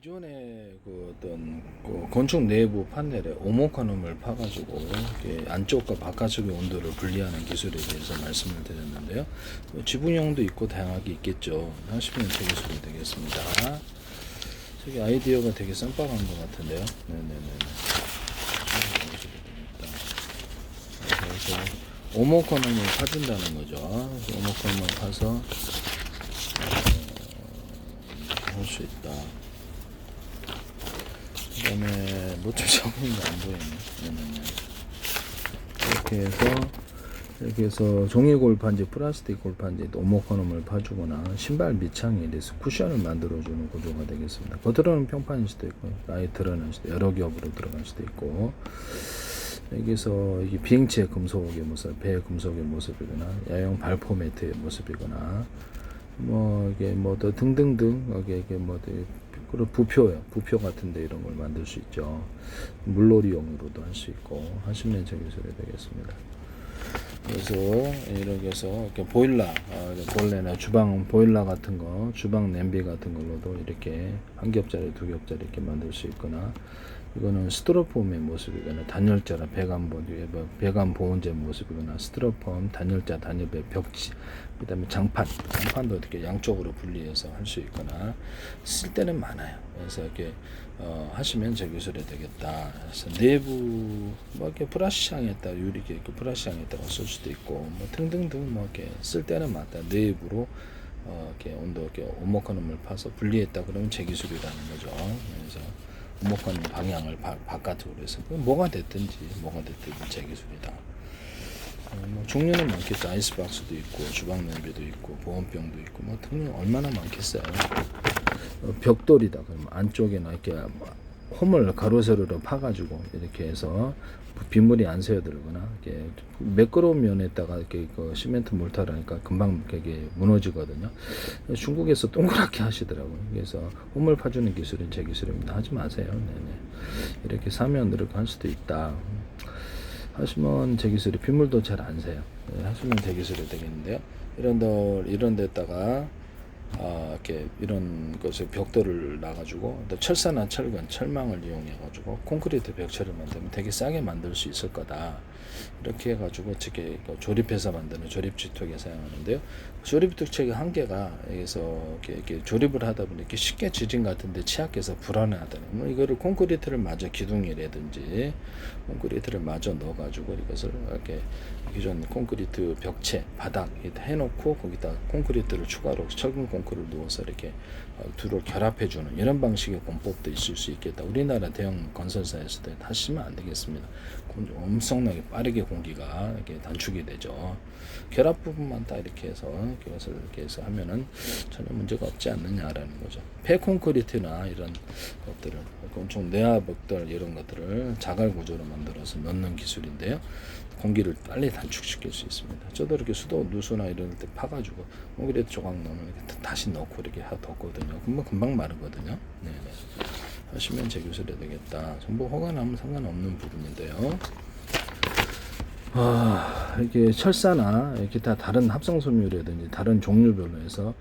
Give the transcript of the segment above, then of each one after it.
기존의 그 어떤 그 건축 내부 판넬에 오목화놈을 파가지고 이렇게 안쪽과 바깥쪽의 온도를 분리하는 기술에 대해서 말씀을 드렸는데요. 지붕형도 있고 다양하게 있겠죠. 하시면 제 기술이 되겠습니다. 저기 아이디어가 되게 쌈박한 것 같은데요. 네네네. 그래서 오목화놈을 파준다는 거죠. 오목화놈을 파서 할 수 있다. 그 다음에 뭐좀 적은 게 안 보이네. 이렇게 해서 종이 골판지, 플라스틱 골판지, 오목화놈을 파주거나 신발 밑창에 이래서 쿠션을 만들어주는 구조가 되겠습니다. 겉으로는 평판일 수도 있고, 아예 드러날 수도, 여러 겹으로 들어갈 수도 있고, 여기서 이게 비행체 금속의 모습, 배 금속의 모습이거나, 야영 발포 매트의 모습이거나, 이게 더 등등등, 이게 그리고 부표 같은데 이런 걸 만들 수 있죠. 물놀이용으로도 할 수 있고 하시면 제 기술이 되겠습니다. 그래서 이렇게 해서 이렇게 본래나 주방 보일러 같은 거, 주방 냄비 같은 걸로도 이렇게 한 겹짜리, 두 겹짜리 이렇게 만들 수 있거나, 이거는 스티로폼의 모습이거나 단열재나 배관 보온재 모습이거나 스티로폼, 단열재, 단열배, 벽지, 그다음에 장판도 이렇게 양쪽으로 분리해서 할 수 있거나 쓸 때는 많아요. 그래서 이렇게 하시면 제 기술이 되겠다. 그래서 내부 이렇게 브라시향에다 유리 이렇게 브라시향에다가 쓸 수도 있고 등등등 이렇게 쓸 때는 맞다. 내부로 이렇게 온도 이렇게 오목화놈을 파서 분리했다 그러면 제 기술이라는 거죠. 그래서 오목화놈 방향을 바깥으로 해서 뭐가 됐든지 제 기술이다. 종류는 많겠죠. 아이스박스도 있고 주방 냄비도 있고 보온병도 있고 등등 얼마나 많겠어요. 벽돌이다 그러면 안쪽에나 이렇게 홈을 가로 세로로 파가지고 이렇게 해서 빗물이 안 새어들거나 이렇게 매끄러운 면에다가 이렇게 시멘트 몰타라니까 금방 이게 무너지거든요. 중국에서 동그랗게 하시더라고요. 그래서 홈을 파주는 기술은 제 기술입니다. 하지 마세요. 네네. 이렇게 사면 이렇게 할 수도 있다. 하시면 제 기술이 빗물도 잘 안 새요. 하시면 제 기술이 되겠는데요. 이런 데다가 이렇게 이런 것을 벽돌을 놔가지고 철사나 철망을 이용해가지고 콘크리트 벽체를 만들면 되게 싸게 만들 수 있을 거다. 이렇게 해가지고 특히 조립해서 만드는 조립주택에 사용하는데요. 조립주택의 한계가 여기서 이렇게 조립을 하다 보니 이렇게 쉽게 지진 같은데 취약해서 불안하다는. 이거를 콘크리트를 마저 기둥이라든지 콘크리트를 마저 넣어가지고 이것을 이렇게 기존 콘크리트 벽체 바닥 해놓고 거기다 콘크리트를 추가로 철근 콘크리트를 누워서 이렇게 둘을 결합해주는 이런 방식의 공법도 있을 수 있겠다. 우리나라 대형 건설사에서도 하시면 안 되겠습니다. 엄청나게 빠르게 공기가 이렇게 단축이 되죠. 결합 부분만 딱 이렇게 해서 이것을 이렇게 해서 하면은 전혀 문제가 없지 않느냐라는 거죠. 폐콘크리트나 이런 것들을 건축 내화벽돌 이런 것들을 자갈 구조로 만들어서 넣는 기술인데요. 공기를 빨리 단축시킬 수 있습니다. 저도 이렇게 누수나 이런 데 파가지고 콘크리트 조각 넣으면 이렇게 다시 넣고 이렇게 뒀거든요. 금방 마르거든요. 네네. 하시면 제 기술이 되겠다. 전부 허가 나면 상관없는 부분인데요. 이렇게 철사나 이렇게 다 다른 합성섬유라든지 다른 종류별로 해서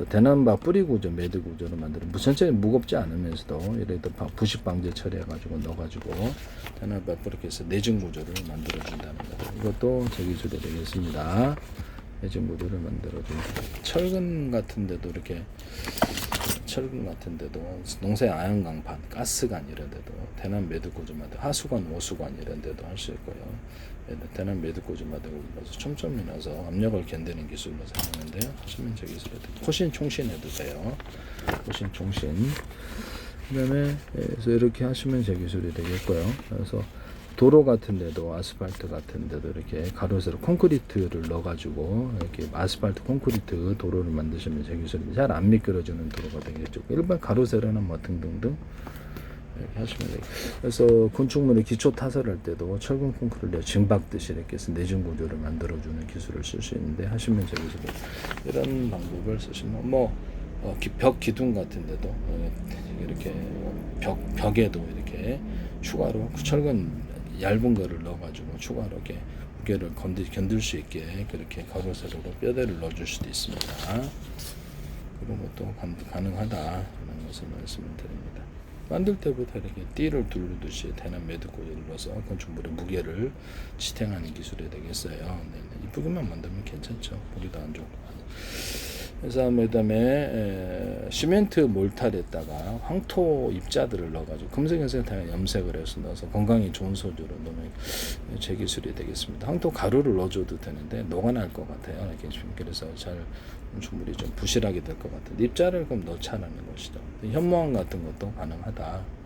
대난바 뿌리 구조, 매듭 구조로 만드는 전체적으로 무겁지 않으면서도 예를 들어 부식 방제 처리해가지고 넣어가지고 대난바 이렇게 해서 내진 구조를 만들어준다는 거. 이것도 제 기술이 되겠습니다. 내진 구조를 만들어준 철근 같은데도 농사 아연 강판, 가스관 이런 데도 대난 매듭 구조 만들, 하수관, 오수관 이런 데도 할 수 있고요. 대난 매듭 구조 만들고 촘촘히 나서 압력을 견디는 기술로 사용하는데요. 하시면 저 기술에 코신 총신해도 돼요. 코신 총신. 그다음에 그래서 이렇게 하시면 제 기술이 되겠고요. 그래서 도로 같은 데도 아스팔트 같은 데도 이렇게 가로세로 콘크리트를 넣어가지고 이렇게 아스팔트 콘크리트 도로를 만드시면 제 기술이 잘 안 미끄러지는 도로가 되겠죠. 일반 가로세로는 등등등 이렇게 하시면 돼요. 그래서 건축물의 기초 타설할 때도 철근 콘크리트를 징박듯이 이렇게 해서 내진 구조를 만들어주는 기술을 쓸 수 있는데 하시면 제 기술이 이런 방법을 쓰시면 벽 기둥 같은 데도 이렇게 벽에도 이렇게 추가로 철근 얇은 거를 넣어가지고 추가로 이렇게 무게를 견딜 수 있게 그렇게 가로세로로 뼈대를 넣어줄 수도 있습니다. 그런 것도 가능하다는 것을 것을 말씀을 드립니다. 만들 때부터 이렇게 띠를 두르듯이 대낮 매듭고리를 넣어서 건축물의 무게를 지탱하는 기술이 되겠어요. 네, 이쁘게만 만들면 괜찮죠. 보기도 안 좋고. 그래서 그다음에 시멘트 몰탈에다가 황토 입자들을 넣어가지고 금색에서 다양한 염색을 해서 넣어서 건강에 좋은 소재로 넣으면 제 기술이 되겠습니다. 황토 가루를 넣어줘도 되는데 녹아날 것 같아요. 이렇게 그래서 잘 건축물이 좀 부실하게 될 것 같아요. 입자를 그럼 넣자라는 것이죠. 현무암 같은 것도 가능하다.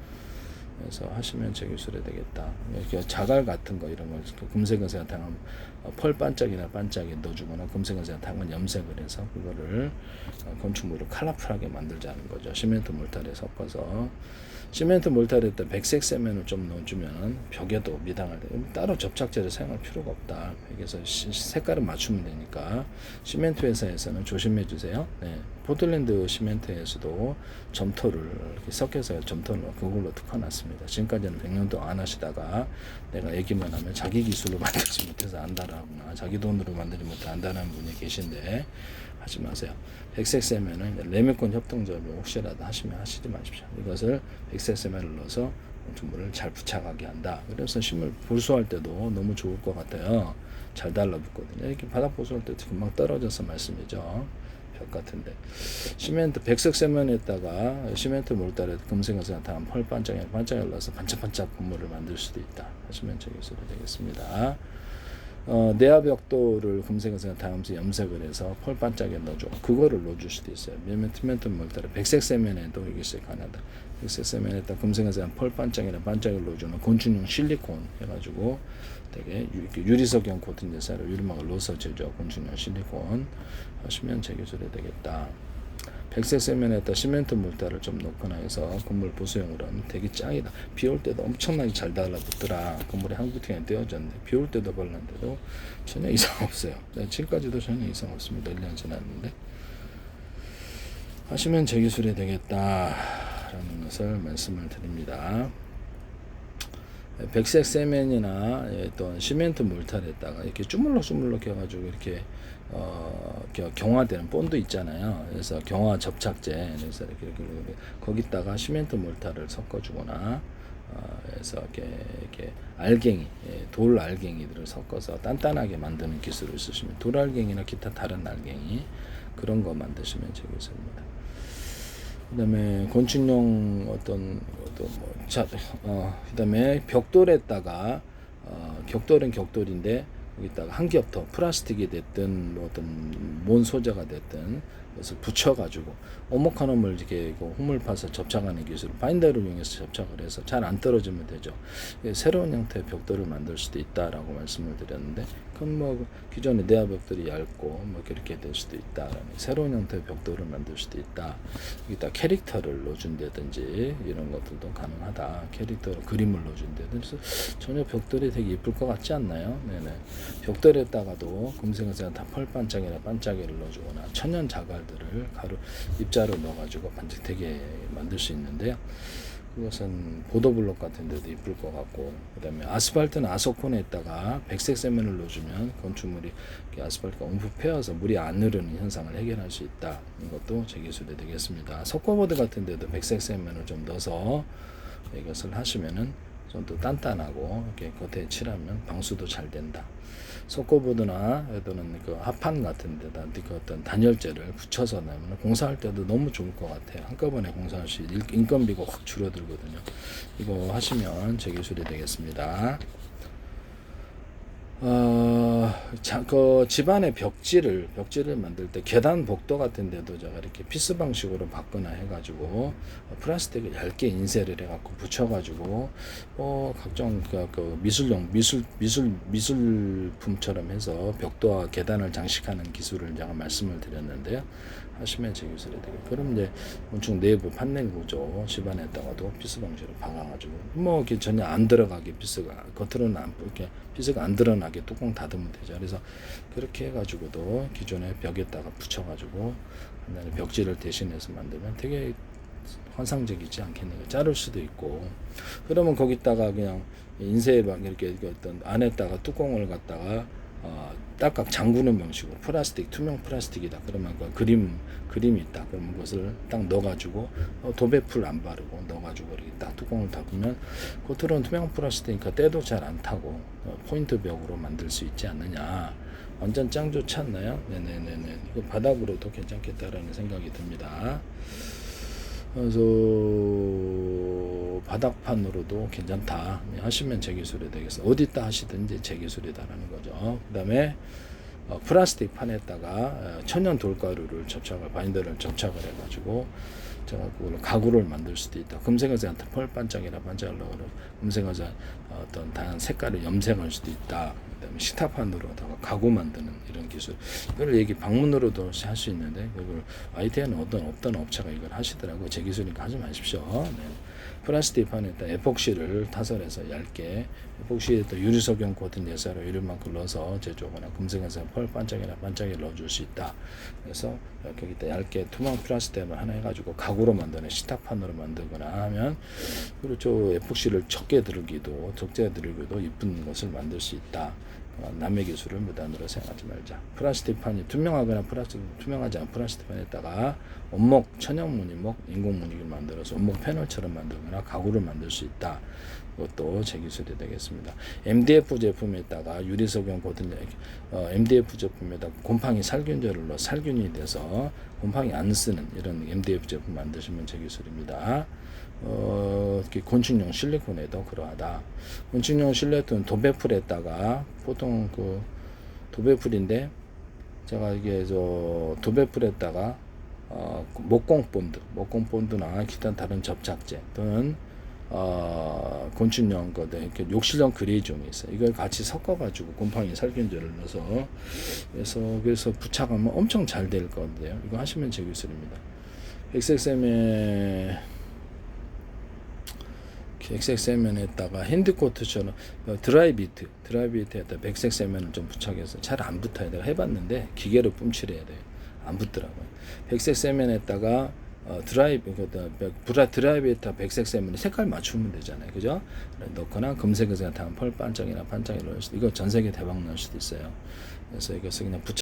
그래서 하시면 제 기술이 되겠다. 이렇게 자갈 같은 거 이런 걸 금색에서 다양한 펄 반짝이나 반짝이 넣어주거나 금색에서 다양한 염색을 해서 그거를 건축물을 컬러풀하게 만들자는 거죠. 시멘트 몰탈에 섞어서 시멘트 몰탈에다 백색 세면을 좀 넣어주면 벽에도 미당할 때 따로 접착제를 사용할 필요가 없다. 그래서 색깔을 맞추면 되니까 시멘트 회사에서는 조심해 주세요. 네. 포틀랜드 시멘트에서도 점토를 이렇게 섞여서 점토를 그걸로 특화놨습니다. 지금까지는 100년 동안 안 하시다가 내가 얘기만 하면 자기 기술로 만들지 못해서 안다라거나 자기 돈으로 만들지 못해 안다라는 분이 계신데 하지 마세요. 백색 세면은 레미콘 협동조합을 혹시라도 하시면 하시지 마십시오. 이것을 백색 세면을 넣어서 건축물을 잘 부착하게 한다. 그래서 심을 보수할 때도 너무 좋을 것 같아요. 잘 달라붙거든요. 이렇게 바닥 보수할 때 금방 떨어져서 말씀이죠. 벽 같은데 시멘트 백색 세면에다가 시멘트 몰달에 금색에서 다음 펄 반짝이를 넣어서 반짝반짝 건물을 만들 수도 있다 하시면 제 기술이 되겠습니다. 내화 벽돌을 금색에서 다음서 염색을 해서 펄 반짝이에 넣어줘. 그거를 넣어줄 수도 있어요. 시멘트 몰달에 백색 세면에도 이것이 가능하다. 백색 세면에다 금색에서 펄 반짝이나 반짝이를 넣어주는 곤충용 실리콘 해가지고 되게 유리석형 코팅 제사로 유리막을 넣어서 제조 곤충용 실리콘 하시면 제 기술이 되겠다. 백색 세면에다 시멘트 몰타를 좀 넣거나 해서 건물 보수용으로 하면 되게 짱이다. 비 올 때도 엄청나게 잘 달라붙더라. 건물이 한 구팅에 떼어졌는데 비 올 때도 발랐는데도 전혀 이상 없어요. 네, 지금까지도 전혀 이상 없습니다. 1년 지났는데 하시면 제 기술이 되겠다라는 것을 말씀을 드립니다. 백색 세면이나 또 시멘트 몰탈에다가 이렇게 주물럭주물럭 해가지고 이렇게 경화되는 본드 있잖아요. 그래서 경화 접착제, 그래서 이렇게 거기다가 시멘트 몰탈을 섞어주거나, 그래서 이렇게 알갱이, 돌 알갱이들을 섞어서 단단하게 만드는 기술을 쓰시면 돌 알갱이나 기타 다른 알갱이 그런 거 만드시면 되겠습니다. 그다음에 건축용 그다음에 벽돌에다가 격돌은 격돌인데 여기다가 한 겹 더 플라스틱이 됐든 뭐 어떤 뭔 소재가 됐든 그래서 붙여가지고 오목한홈을 이렇게 홈을 파서 접착하는 기술 바인더를 이용해서 접착을 해서 잘 안 떨어지면 되죠. 새로운 형태의 벽돌을 만들 수도 있다라고 말씀을 드렸는데 그건 뭐 기존의 내화 벽돌이 얇고 뭐 그렇게 될 수도 있다라는 새로운 형태의 벽돌을 만들 수도 있다. 여기다 캐릭터를 넣어준다든지 이런 것들도 가능하다. 캐릭터로 그림을 넣어준다든지 그래서 전혀 벽돌이 되게 예쁠 것 같지 않나요? 네네. 벽돌에다가도 금색에서 다 펄반짝이나 반짝이를 넣어주거나 천연 자갈들을 가루 입자로 넣어가지고 반짝 되게 만들 수 있는데요. 그것은 보도블록 같은 데도 이쁠 것 같고 그 다음에 아스팔트는 아소콘에다가 백색 세면을 넣어주면 건축물이 아스팔트가 움푹 패여서 물이 안 흐르는 현상을 해결할 수 있다. 이것도 제 기술이 되겠습니다. 석고보드 같은 데도 백색 세면을 좀 넣어서 이것을 하시면은 좀 더 단단하고 이렇게 겉에 칠하면 방수도 잘 된다. 석고보드나 또는 그 합판 같은 데다 그 어떤 단열재를 붙여서 나면 공사할 때도 너무 좋을 것 같아요. 한꺼번에 공사할 수 인건비가 확 줄어들거든요. 이거 하시면 제 기술이 되겠습니다. 그 집안의 벽지를 만들 때 계단 복도 같은 데도 제가 이렇게 피스 방식으로 받거나 해가지고 플라스틱을 얇게 인쇄를 해갖고 붙여가지고 각종 그 미술품처럼 해서 벽도와 계단을 장식하는 기술을 제가 말씀을 드렸는데요. 하시면 제 기술이 되겠고 그럼 이제 건축 내부 판넬 구조 집안에다가도 피스 방식으로 박아가지고 뭐 이렇게 전혀 안 들어가게 피스가 겉으로는 이렇게 피스가 안 드러나게 뚜껑 닫으면 되죠. 그래서 그렇게 해가지고도 기존의 벽에다가 붙여가지고 하나의 벽지를 대신해서 만들면 되게 환상적이지 않겠네요. 자를 수도 있고 그러면 거기다가 그냥 인쇄 막 이렇게 어떤 안에다가 뚜껑을 갖다가 딱딱 잠그는 방식으로 플라스틱, 투명 플라스틱이다. 그러면 그 그림이 있다. 그러면 그것을 딱 넣어가지고 도배풀 안 바르고 넣어가지고 이렇게 딱 뚜껑을 닫으면 겉으로는 투명 플라스틱이니까 때도 잘 안 타고 포인트 벽으로 만들 수 있지 않느냐. 완전 짱 좋지 않나요? 네네네네. 이거 바닥으로도 괜찮겠다라는 생각이 듭니다. 그래서 바닥판으로도 괜찮다 하시면 제 기술이 되겠어. 어디다 하시든지 제 기술이다라는 거죠. 그 다음에 플라스틱 판에다가 천연 돌가루를 바인더를 접착을 해가지고 제가 그걸 가구를 만들 수도 있다. 금색에서 펄 반짝이나 반짝이려고 금색에서 어떤 다양한 색깔을 염색할 수도 있다. 그다음에 식탁판으로다가 가구 만드는 이런 기술. 이걸 방문으로도 할 수 있는데 그걸 IT에는 어떤 업체가 이걸 하시더라고요. 제 기술이니까 하지 마십시오. 네. 플라스틱 판에다 에폭시를 타설해서 얇게 에폭시에다 유리석용 코팅 예사로 유리만큼 넣어서 제조하거나 금색에서 펄 반짝이나 반짝이를 넣어줄 수 있다. 그래서 여기다 얇게 투명 플라스틱을 하나 해가지고 가구로 만드는 식탁판으로 만들거나 하면 그렇죠. 에폭시를 적게 들기도 이쁜 것을 만들 수 있다. 남의 기술을 무단으로 사용하지 말자. 플라스틱 판이 투명하거나 투명하지 않은 플라스틱 판에다가 원목, 천연 무늬목, 인공 무늬를 만들어서 원목 패널처럼 만들거나 가구를 만들 수 있다. 그것도 제 기술이 되겠습니다. MDF 제품에다가 유리석용 코팅, MDF 제품에다가 곰팡이 살균제를 넣어 살균이 돼서 곰팡이 안 쓰는 이런 MDF 제품 만드시면 제 기술입니다. 곤충용 실리콘에도 그러하다. 곤충용 실리콘은 도배풀에다가 보통 도배풀인데 제가 이게 도배풀에다가 목공 본드나 기타 다른 접착제 또는 곤충용 이렇게 욕실용 그레이종이 있어요. 이걸 같이 섞어가지고 곰팡이 살균제를 넣어서 그래서 부착하면 엄청 잘 될 건데요. 이거 하시면 제 기술입니다. 백색 세면에다가 핸드코트처럼 드라이비트에다 백색 세면을 좀 부착해서 잘 안 붙어요. 내가 해봤는데 기계로 뿜칠해야 돼요. 안 붙더라고요. 백색 세면에다가 드라이비에다 백색 세면 색깔 맞추면 되잖아요. 그죠? 넣거나 금색에서 다음 펄 반짝이나 반짝이로 이거 전 세계 대박 날 수도 있어요. 그래서 이것을 그냥